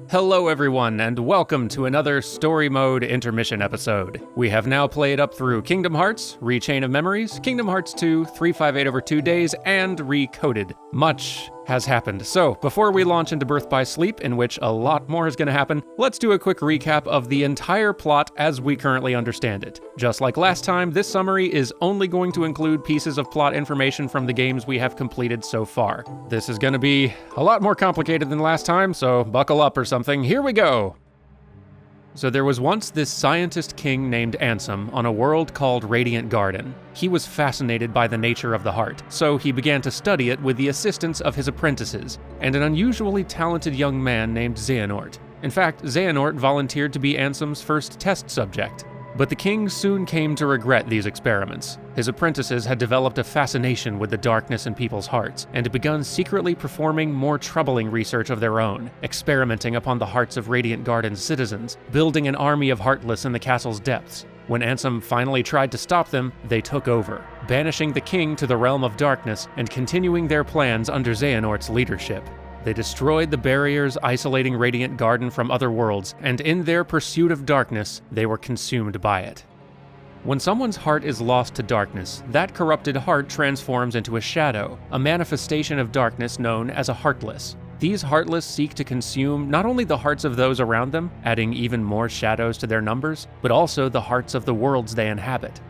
Hello everyone, and welcome to another Story Mode intermission episode. We have now played up through Kingdom Hearts, Rechain of Memories, Kingdom Hearts 2, 358 over 2 days, and Recoded. Much has happened. So, before we launch into Birth by Sleep, in which a lot more is going to happen, let's do a quick recap of the entire plot as we currently understand it. Just like last time, this summary is only going to include pieces of plot information from the games we have completed so far. This is going to be a lot more complicated than last time, so buckle up or something. Here we go! So there was once this scientist king named Ansem on a world called Radiant Garden. He was fascinated by the nature of the heart, so he began to study it with the assistance of his apprentices, and an unusually talented young man named Xehanort. In fact, Xehanort volunteered to be Ansem's first test subject. But the king soon came to regret these experiments. His apprentices had developed a fascination with the darkness in people's hearts, and had begun secretly performing more troubling research of their own, experimenting upon the hearts of Radiant Garden's citizens, building an army of Heartless in the castle's depths. When Ansem finally tried to stop them, they took over, banishing the king to the realm of darkness and continuing their plans under Xehanort's leadership. They destroyed the barriers isolating Radiant Garden from other worlds, and in their pursuit of darkness, they were consumed by it. When someone's heart is lost to darkness, that corrupted heart transforms into a shadow, a manifestation of darkness known as a Heartless. These Heartless seek to consume not only the hearts of those around them, adding even more shadows to their numbers, but also the hearts of the worlds they inhabit.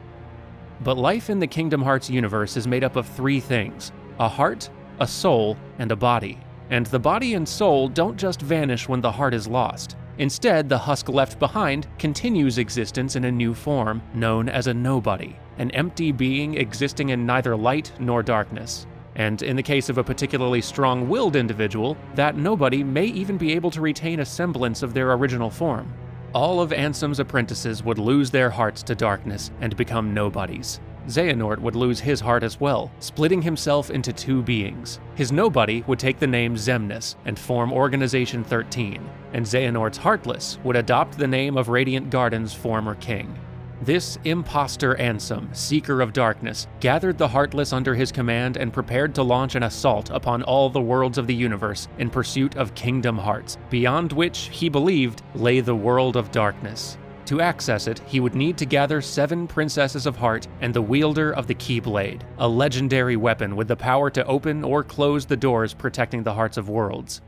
But life in the Kingdom Hearts universe is made up of three things: a heart, a soul, and a body. And the body and soul don't just vanish when the heart is lost. Instead, the husk left behind continues existence in a new form, known as a nobody, an empty being existing in neither light nor darkness. And in the case of a particularly strong-willed individual, that nobody may even be able to retain a semblance of their original form. All of Ansem's apprentices would lose their hearts to darkness and become nobodies. Xehanort would lose his heart as well, splitting himself into two beings. His nobody would take the name Xemnas and form Organization 13, and Xehanort's Heartless would adopt the name of Radiant Garden's former king. This imposter Ansem, seeker of darkness, gathered the Heartless under his command and prepared to launch an assault upon all the worlds of the universe in pursuit of Kingdom Hearts, beyond which, he believed, lay the world of darkness. To access it, he would need to gather 7 Princesses of Heart and the wielder of the Keyblade, a legendary weapon with the power to open or close the doors protecting the hearts of worlds.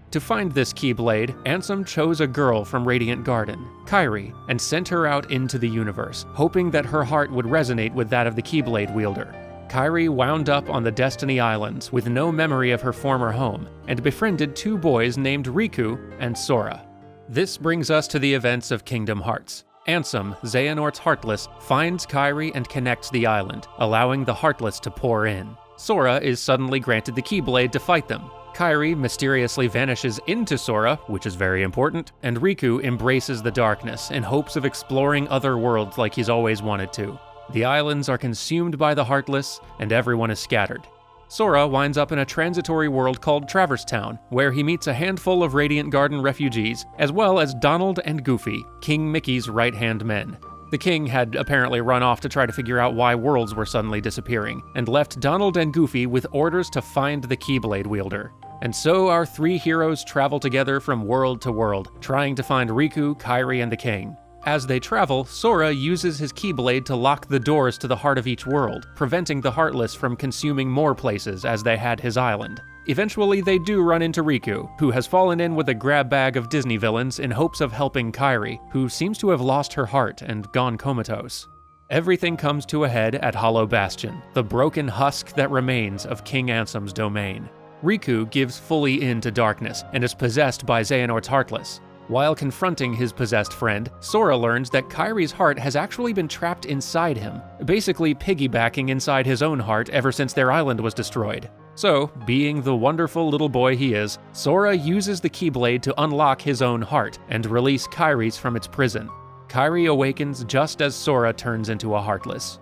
To find this Keyblade, Ansem chose a girl from Radiant Garden, Xiii, and sent her out into the universe, hoping that her heart would resonate with that of the Keyblade wielder. Xiii wound up on the Destiny Islands with no memory of her former home, and befriended 2 boys named Riku and Sora. This brings us to the events of Kingdom Hearts. Ansem, Xehanort's Heartless, finds Xiii and connects the island, allowing the Heartless to pour in. Sora is suddenly granted the Keyblade to fight them. Xiii mysteriously vanishes into Sora, which is very important, and Riku embraces the darkness in hopes of exploring other worlds like he's always wanted to. The islands are consumed by the Heartless, and everyone is scattered. Sora winds up in a transitory world called Traverse Town, where he meets a handful of Radiant Garden refugees, as well as Donald and Goofy, King Mickey's right-hand men. The king had apparently run off to try to figure out why worlds were suddenly disappearing, and left Donald and Goofy with orders to find the Keyblade wielder. And so our 3 heroes travel together from world to world, trying to find Riku, Xiii, and the king. As they travel, Sora uses his Keyblade to lock the doors to the heart of each world, preventing the Heartless from consuming more places as they had his island. Eventually, they do run into Riku, who has fallen in with a grab bag of Disney villains in hopes of helping Xiii, who seems to have lost her heart and gone comatose. Everything comes to a head at Hollow Bastion, the broken husk that remains of King Ansem's domain. Riku gives fully in to darkness and is possessed by Xehanort's Heartless. While confronting his possessed friend, Sora learns that Kyrie's heart has actually been trapped inside him, basically piggybacking inside his own heart ever since their island was destroyed. So, being the wonderful little boy he is, Sora uses the Keyblade to unlock his own heart and release Kyrie's from its prison. Xiii awakens just as Sora turns into a Heartless.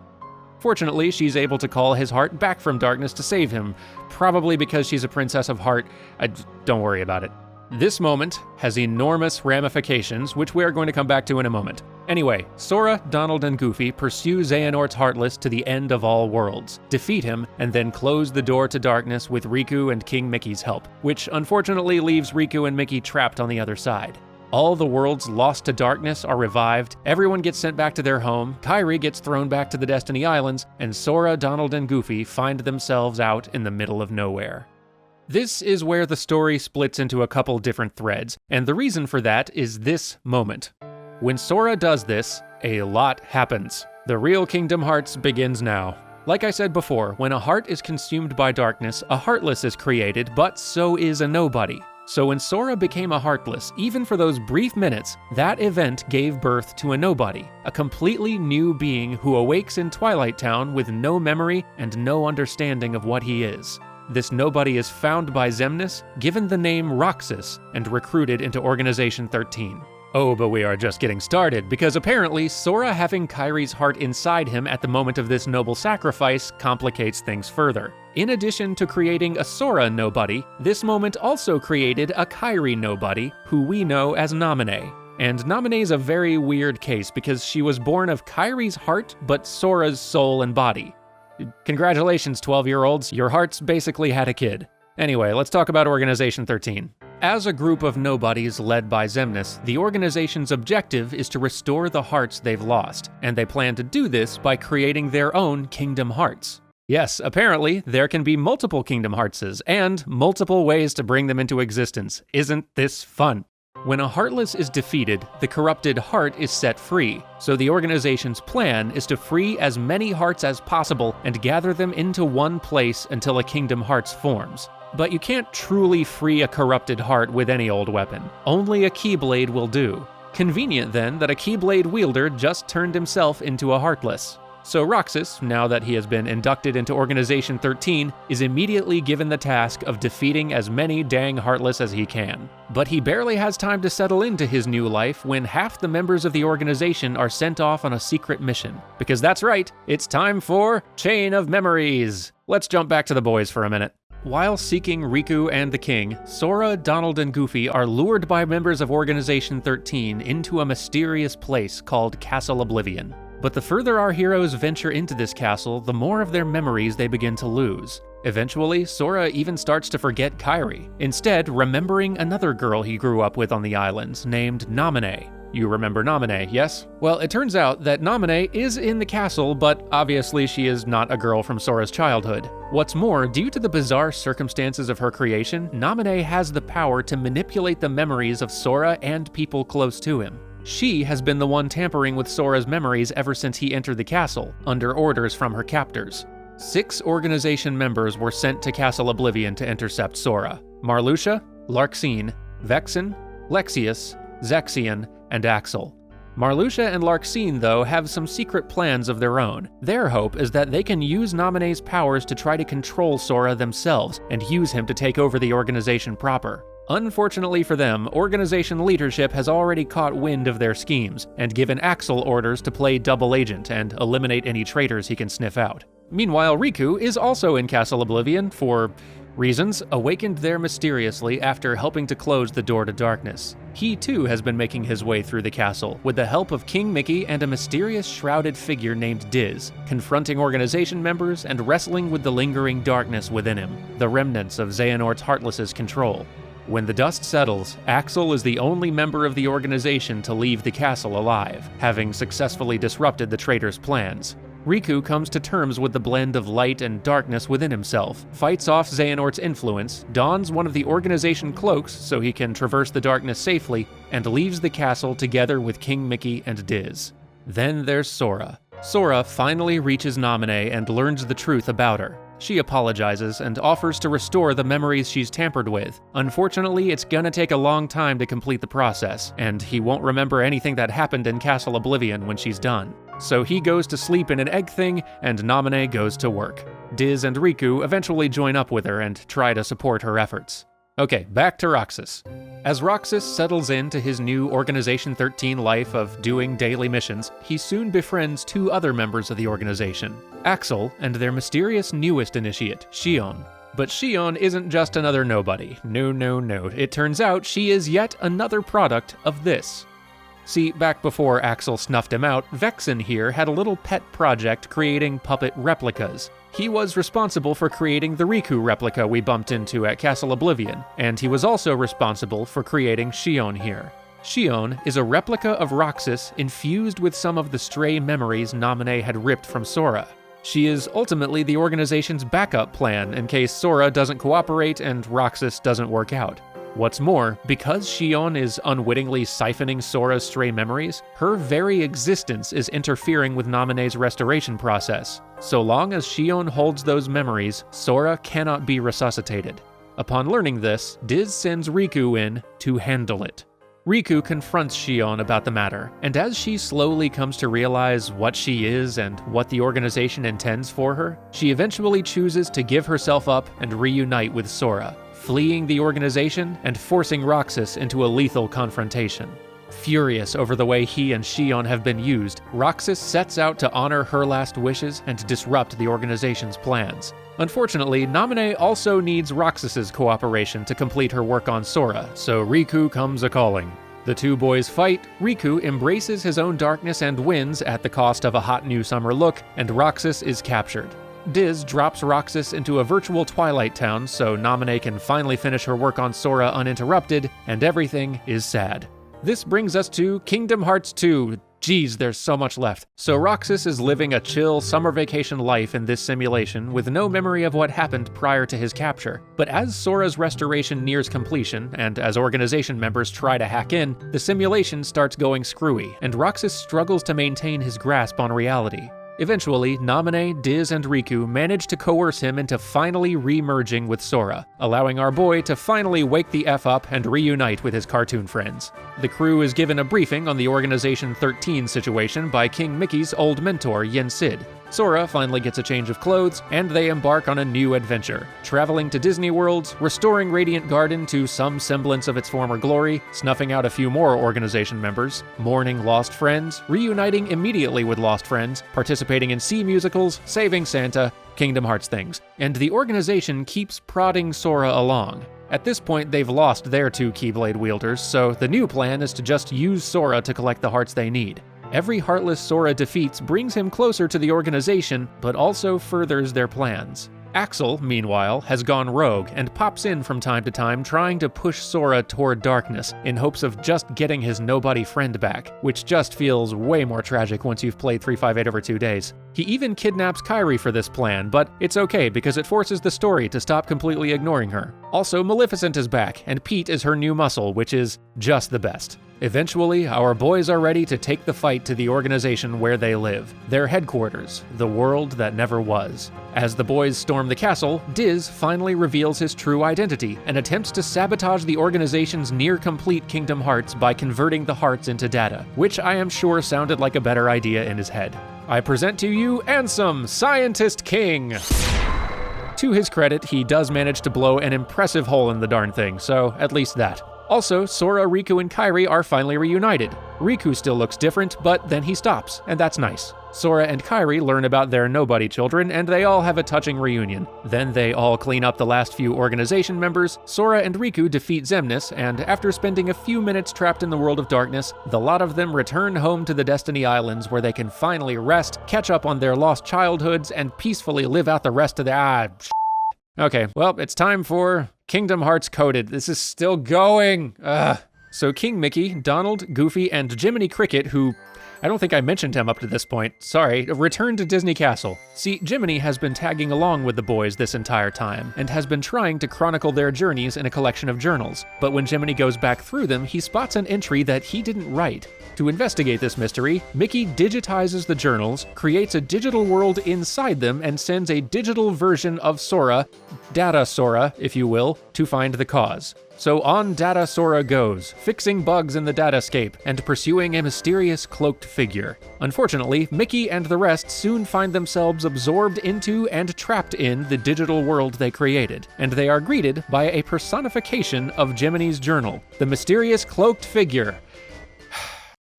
Fortunately, she's able to call his heart back from darkness to save him, probably because she's a Princess of Heart. Don't worry about it. This moment has enormous ramifications, which we are going to come back to in a moment. Anyway, Sora, Donald, and Goofy pursue Xehanort's Heartless to the end of all worlds, defeat him, and then close the door to darkness with Riku and King Mickey's help, which unfortunately leaves Riku and Mickey trapped on the other side. All the worlds lost to darkness are revived, everyone gets sent back to their home, Kairi gets thrown back to the Destiny Islands, and Sora, Donald, and Goofy find themselves out in the middle of nowhere. This is where the story splits into a couple different threads, and the reason for that is this moment. When Sora does this, a lot happens. The real Kingdom Hearts begins now. Like I said before, when a heart is consumed by darkness, a Heartless is created, but so is a nobody. So when Sora became a Heartless, even for those brief minutes, that event gave birth to a nobody, a completely new being who awakes in Twilight Town with no memory and no understanding of what he is. This nobody is found by Xemnas, given the name Roxas, and recruited into Organization 13. Oh, but we are just getting started, because apparently Sora having Kairi's heart inside him at the moment of this noble sacrifice complicates things further. In addition to creating a Sora nobody, this moment also created a Kairi nobody, who we know as Naminé. And Naminé's a very weird case because she was born of Kairi's heart, but Sora's soul and body. Congratulations, 12-year-olds, your hearts basically had a kid. Anyway, let's talk about Organization 13. As a group of nobodies led by Xemnas, the organization's objective is to restore the hearts they've lost, and they plan to do this by creating their own Kingdom Hearts. Yes, apparently, there can be multiple Kingdom Heartses, and multiple ways to bring them into existence. Isn't this fun? When a Heartless is defeated, the corrupted heart is set free, so the organization's plan is to free as many hearts as possible and gather them into one place until a Kingdom Hearts forms. But you can't truly free a corrupted heart with any old weapon. Only a Keyblade will do. Convenient then that a Keyblade wielder just turned himself into a Heartless. So Roxas, now that he has been inducted into Organization 13, is immediately given the task of defeating as many dang Heartless as he can. But he barely has time to settle into his new life when half the members of the organization are sent off on a secret mission. Because that's right, it's time for Chain of Memories! Let's jump back to the boys for a minute. While seeking Riku and the King, Sora, Donald, and Goofy are lured by members of Organization 13 into a mysterious place called Castle Oblivion. But the further our heroes venture into this castle, the more of their memories they begin to lose. Eventually, Sora even starts to forget Kairi, instead remembering another girl he grew up with on the islands named Naminé. You remember Naminé, yes? Well, it turns out that Naminé is in the castle, but obviously she is not a girl from Sora's childhood. What's more, due to the bizarre circumstances of her creation, Naminé has the power to manipulate the memories of Sora and people close to him. She has been the one tampering with Sora's memories ever since he entered the castle, under orders from her captors. 6 organization members were sent to Castle Oblivion to intercept Sora: Marluxia, Larxene, Vexen, Lexaeus, Zexion, and Axel. Marluxia and Larxene, though, have some secret plans of their own. Their hope is that they can use Naminé's powers to try to control Sora themselves, and use him to take over the organization proper. Unfortunately for them, organization leadership has already caught wind of their schemes, and given Axel orders to play double agent and eliminate any traitors he can sniff out. Meanwhile, Riku is also in Castle Oblivion for reasons, awakened there mysteriously after helping to close the door to darkness. He too has been making his way through the castle, with the help of King Mickey and a mysterious shrouded figure named Diz, confronting organization members and wrestling with the lingering darkness within him, the remnants of Xehanort's Heartless's control. When the dust settles, Axel is the only member of the organization to leave the castle alive, having successfully disrupted the traitor's plans. Riku comes to terms with the blend of light and darkness within himself, fights off Xehanort's influence, dons one of the organization cloaks so he can traverse the darkness safely, and leaves the castle together with King Mickey and Diz. Then there's Sora. Sora finally reaches Naminé and learns the truth about her. She apologizes and offers to restore the memories she's tampered with. Unfortunately, it's gonna take a long time to complete the process, and he won't remember anything that happened in Castle Oblivion when she's done. So he goes to sleep in an egg thing, and Naminé goes to work. Diz and Riku eventually join up with her and try to support her efforts. Okay, back to Roxas. As Roxas settles into his new Organization 13 life of doing daily missions, he soon befriends 2 other members of the organization, Axel and their mysterious newest initiate, Xiii. But Xiii isn't just another nobody. No, no, no. It turns out she is yet another product of this. See, back before Axel snuffed him out, Vexen here had a little pet project creating puppet replicas. He was responsible for creating the Riku replica we bumped into at Castle Oblivion, and he was also responsible for creating Xiii here. Xiii is a replica of Roxas infused with some of the stray memories Naminé had ripped from Sora. She is ultimately the organization's backup plan in case Sora doesn't cooperate and Roxas doesn't work out. What's more, because Xiii is unwittingly siphoning Sora's stray memories, her very existence is interfering with Naminé's restoration process. So long as Xiii holds those memories, Sora cannot be resuscitated. Upon learning this, Diz sends Riku in to handle it. Riku confronts Xiii about the matter, and as she slowly comes to realize what she is and what the organization intends for her, she eventually chooses to give herself up and reunite with Sora, fleeing the organization and forcing Roxas into a lethal confrontation. Furious over the way he and Xiii have been used, Roxas sets out to honor her last wishes and disrupt the organization's plans. Unfortunately, Naminé also needs Roxas's cooperation to complete her work on Sora, so Riku comes a-calling. The two boys fight, Riku embraces his own darkness and wins at the cost of a hot new summer look, and Roxas is captured. Diz drops Roxas into a virtual Twilight Town so Naminé can finally finish her work on Sora uninterrupted, and everything is sad. This brings us to Kingdom Hearts 2. Geez, there's so much left. So Roxas is living a chill summer vacation life in this simulation with no memory of what happened prior to his capture. But as Sora's restoration nears completion, and as organization members try to hack in, the simulation starts going screwy, and Roxas struggles to maintain his grasp on reality. Eventually, Naminé, Diz, and Riku manage to coerce him into finally re-merging with Sora, allowing our boy to finally wake the F up and reunite with his cartoon friends. The crew is given a briefing on the Organization 13 situation by King Mickey's old mentor, Yen Sid. Sora finally gets a change of clothes, and they embark on a new adventure, traveling to Disney World, restoring Radiant Garden to some semblance of its former glory, snuffing out a few more organization members, mourning lost friends, reuniting immediately with lost friends, participating in sea musicals, saving Santa, Kingdom Hearts things. And the organization keeps prodding Sora along. At this point, they've lost their two Keyblade wielders, so the new plan is to just use Sora to collect the hearts they need. Every heartless Sora defeats brings him closer to the organization, but also furthers their plans. Axel, meanwhile, has gone rogue and pops in from time to time trying to push Sora toward darkness in hopes of just getting his nobody friend back, which just feels way more tragic once you've played 358 over 2 days. He even kidnaps Kairi for this plan, but it's okay because it forces the story to stop completely ignoring her. Also, Maleficent is back, and Pete is her new muscle, which is just the best. Eventually, our boys are ready to take the fight to the organization where they live, their headquarters, the world that never was. As the boys storm the castle, Diz finally reveals his true identity and attempts to sabotage the organization's near-complete Kingdom Hearts by converting the hearts into data, which I am sure sounded like a better idea in his head. I present to you Ansem, Scientist King! To his credit, he does manage to blow an impressive hole in the darn thing, so at least that. Also, Sora, Riku, and Kairi are finally reunited. Riku still looks different, but then he stops, and that's nice. Sora and Kairi learn about their nobody children, and they all have a touching reunion. Then they all clean up the last few organization members, Sora and Riku defeat Xemnas, and after spending a few minutes trapped in the world of darkness, the lot of them return home to the Destiny Islands where they can finally rest, catch up on their lost childhoods, and peacefully live out the rest of their Okay, well, it's time for Kingdom Hearts Coded. This is still going. Ugh. So King Mickey, Donald, Goofy, and Jiminy Cricket, who I don't think I mentioned him up to this point, sorry, return to Disney Castle. See, Jiminy has been tagging along with the boys this entire time, and has been trying to chronicle their journeys in a collection of journals. But when Jiminy goes back through them, he spots an entry that he didn't write. To investigate this mystery, Mickey digitizes the journals, creates a digital world inside them, and sends a digital version of Sora, Data Sora, if you will, to find the cause. So on Data Sora goes, fixing bugs in the datascape and pursuing a mysterious cloaked figure. Unfortunately, Mickey and the rest soon find themselves absorbed into and trapped in the digital world they created, and they are greeted by a personification of Jiminy's journal, the mysterious cloaked figure,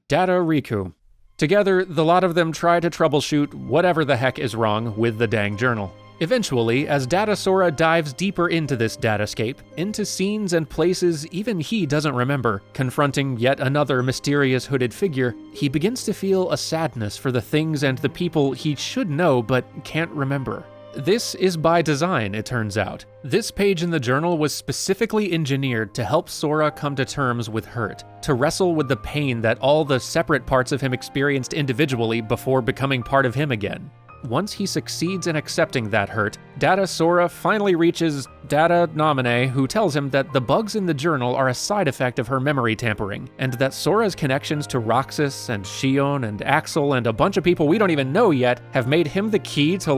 Data Riku. Together, the lot of them try to troubleshoot whatever the heck is wrong with the dang journal. Eventually, as Data Sora dives deeper into this datascape, into scenes and places even he doesn't remember, confronting yet another mysterious hooded figure, he begins to feel a sadness for the things and the people he should know but can't remember. This is by design, it turns out. This page in the journal was specifically engineered to help Sora come to terms with hurt, to wrestle with the pain that all the separate parts of him experienced individually before becoming part of him again. Once he succeeds in accepting that hurt, Data Sora finally reaches Data Namine, who tells him that the bugs in the journal are a side effect of her memory tampering, and that Sora's connections to Roxas and Xiii and Axel and a bunch of people we don't even know yet have made him the key to,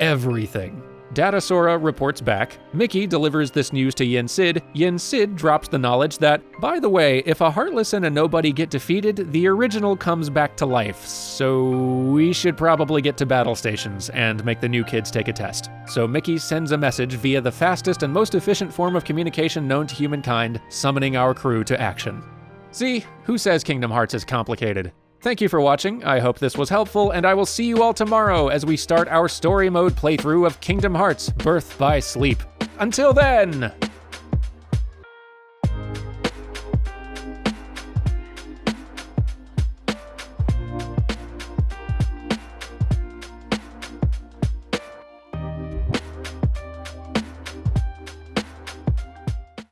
everything. Data Sora reports back. Mickey delivers this news to Yin Sid. Yin Sid drops the knowledge that, by the way, if a Heartless and a Nobody get defeated, the original comes back to life, so we should probably get to battle stations and make the new kids take a test. So Mickey sends a message via the fastest and most efficient form of communication known to humankind, summoning our crew to action. See, who says Kingdom Hearts is complicated? Thank you for watching, I hope this was helpful, and I will see you all tomorrow as we start our story mode playthrough of Kingdom Hearts: Birth by Sleep. Until then!